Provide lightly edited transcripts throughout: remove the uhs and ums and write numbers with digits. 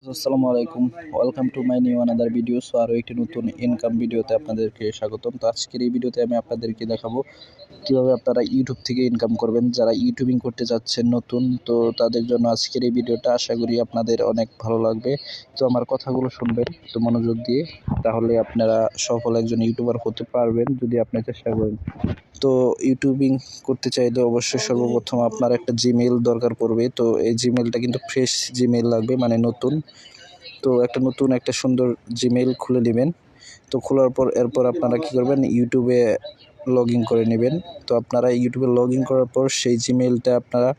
আসসালামু আলাইকুম, welcome to my new another video. So আরও একটি নতুন ইনকাম ভিডিওতে আপনাদেরকে স্বাগতম। তো আজকের এই ভিডিওতে আমি আপনাদেরকে দেখাবো কীভাবে আপনারা ইউটিউব থেকে ইনকাম করবেন। যারা ইউটিউবিং করতে যাচ্ছেন নতুন, তো তাদের জন্য আজকের এই ভিডিওটা আশা করি আপনাদের অনেক ভালো লাগবে। তো আমার কথাগুলো শুনবেন তো মনোযোগ দিয়ে, তাহলে আপনারা সফল একজন ইউটিউবার হতে পারবেন যদি আপনি চেষ্টা করেন। তো ইউটিউবিং করতে চাইলে অবশ্যই সর্বপ্রথম আপনার একটা জিমেইল দরকার পড়বে। তো এই জিমেইলটা কিন্তু ফ্রেশ জিমেইল লাগবে, মানে নতুন। তো একটা সুন্দর জিমেইল খুলে নেবেন। তো খোলার পর এরপর আপনারা কী করবেন, ইউটিউবে লগ ইন করে নেবেন। তো আপনারা ইউটিউবে লগ ইন করার পর সেই জিমেইলটা আপনারা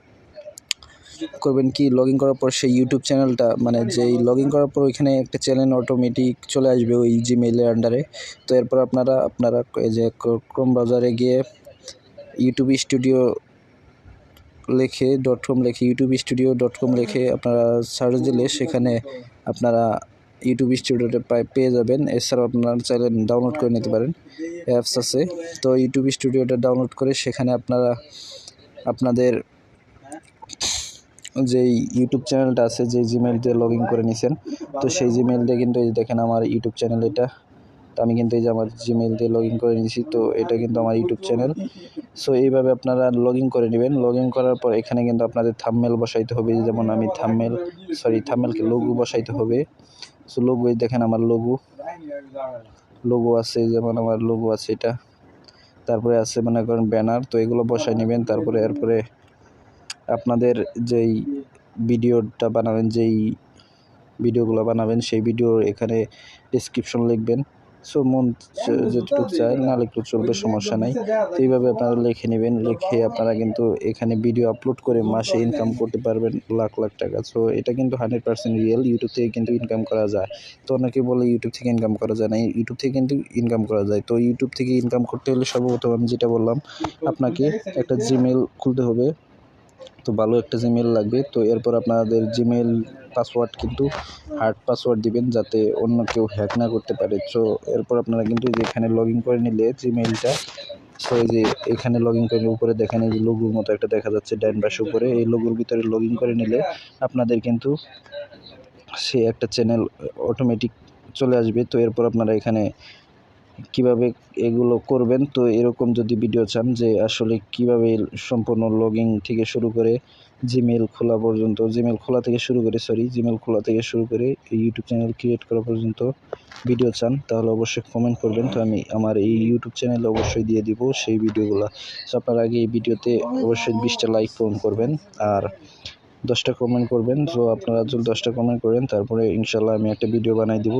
করবেন কি, লগ ইন করার পর সেই ইউটিউব চ্যানেলটা, মানে যেই লগ ইন করার পর ওইখানে একটা চ্যানেল অটোমেটিক চলে আসবে ওই জিমেইলের আন্ডারে। তো এরপর আপনারা এই যে ক্রোম ব্রাউজারে গিয়ে ইউটিউব স্টুডিও ইউটিউব স্টুডিও.com লিখে আপনারা সার্চ দিলে সেখানে আপনারা ইউটিউব স্টুডিওটা পেয়ে যাবেন। এছাড়াও আপনারা চাইলে ডাউনলোড করে নিতে পারেন, অ্যাপস আছে। তো ইউটিউব স্টুডিওটা ডাউনলোড করে সেখানে আপনারা আপনাদের যেই ইউটিউব চ্যানেলটা আছে, যে জিমেইল দিয়ে লগ ইন করে নিয়েছেন, তো সেই জিমেইল দিয়ে কিন্তু এই দেখেন আমার ইউটিউব চ্যানেল এটা। তো আমি কিন্তু এই যে আমার জিমেইল দিয়ে লগ ইন করে নিয়েছি, তো এটা কিন্তু আমার ইউটিউব চ্যানেল। সো এইভাবে আপনারা লগ ইন করে নেবেন। লগ ইন করার পর এখানে কিন্তু আপনাদের থাম্বনেল বসাইতে হবে, যেমন আমি থাম্বনেলকে লোগো বসাইতে হবে। সো লোগো, এই দেখেন আমার লোগো আছে, যেমন আমার লোগো আছে এটা। তারপরে আছে মনে করেন ব্যানার, তো এগুলো বসাই নেবেন। এরপরে আপনাদের যেই ভিডিওগুলো বানাবেন সেই ভিডিওর এখানে ডেসক্রিপশন লিখবেন। সো মন যেটুকু চায় না লিখলেও চলবে, সমস্যা নাই। তো এইভাবে আপনারা লিখে নেবেন। লিখে আপনারা কিন্তু এখানে ভিডিও আপলোড করে মাসে ইনকাম করতে পারবেন লাখ লাখ টাকা। সো এটা কিন্তু 100% রিয়েল। ইউটিউব থেকে কিন্তু ইনকাম করা যায়। তো অনেকে বলে ইউটিউব থেকে ইনকাম করা যায় না, ইউটিউব থেকে কিন্তু ইনকাম করা যায়। তো ইউটিউব থেকে ইনকাম করতে হলে সর্বপ্রথম আমি যেটা বললাম, আপনাকে একটা জিমেইল খুলতে হবে। তো ভালো একটা জিমেইল লাগবে। তো এরপর আপনাদের জিমেইল পাসওয়ার্ড কিন্তু হার্ড পাসওয়ার্ড দিবেন, যাতে অন্য কেউ হ্যাক না করতে পারে। তো এরপর আপনারা কিন্তু এখানে লগ ইন করে নিলে জিমেইলটা, সো এই যে এখানে লগ ইন করে উপরে দেখেন এই যে লোগোর মতো একটা দেখা যাচ্ছে ডান পাশে উপরে, এই লোগোর ভিতরে লগ ইন করে নিলে আপনাদের কিন্তু সে একটা চ্যানেল অটোমেটিক চলে আসবে। তো এরপর আপনারা এখানে কিভাবে এগুলো করবেন, তো এরকম যদি ভিডিও চান যে আসলে কিভাবে সম্পূর্ণ লগইন থেকে শুরু করে জিমেইল খোলা থেকে শুরু করে ইউটিউব চ্যানেল ক্রিয়েট করা পর্যন্ত ভিডিও চান, তাহলে অবশ্যই কমেন্ট করবেন। তো আমি আমার এই ইউটিউব চ্যানেলে অবশ্যই দিয়ে দিব সেই ভিডিওগুলো। তো আপনারা আগে এই ভিডিওতে অবশ্যই 20টা লাইক পূরণ করবেন আর 10টা কমেন্ট করবেন। তো আপনারা যদি 10টা কমেন্ট করেন, তারপরে ইনশাল্লাহ আমি একটা ভিডিও বানাই দিব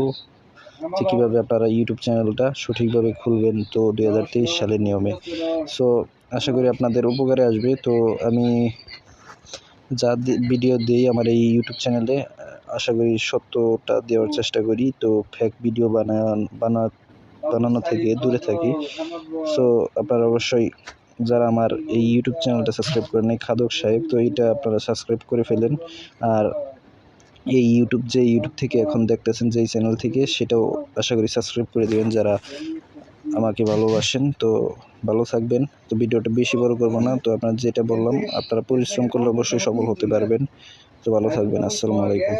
যে কীভাবে আপনারা ইউটিউব চ্যানেলটা সঠিকভাবে খুলবেন, তো 2023 সালের নিয়মে। সো আশা করি আপনাদের উপকারে আসবে। তো আমি যা ভিডিও দিই আমার এই ইউটিউব চ্যানেলে, আশা করি সত্যটা দেওয়ার চেষ্টা করি। তো ফেক ভিডিও বানানো থেকে দূরে থাকি। সো আপনারা অবশ্যই যারা আমার এই ইউটিউব চ্যানেলটা সাবস্ক্রাইব করেন নাই, খাদক সাহেব, তো এইটা আপনারা সাবস্ক্রাইব করে ফেলেন। আর এই ইউটিউব থেকে এখন দেখতেছেন, যেই চ্যানেল থেকে, সেটাও আশা করি সাবস্ক্রাইব করে দেবেন যারা আমাকে ভালোবাসেন। তো ভালো থাকবেন। তো ভিডিওটা বেশি বড় করব না। তো আপনার যেটা বললাম, আপনারা পরিশ্রম করলে অবশ্যই সফল হতে পারবেন। তো ভালো থাকবেন। আসসালামু আলাইকুম।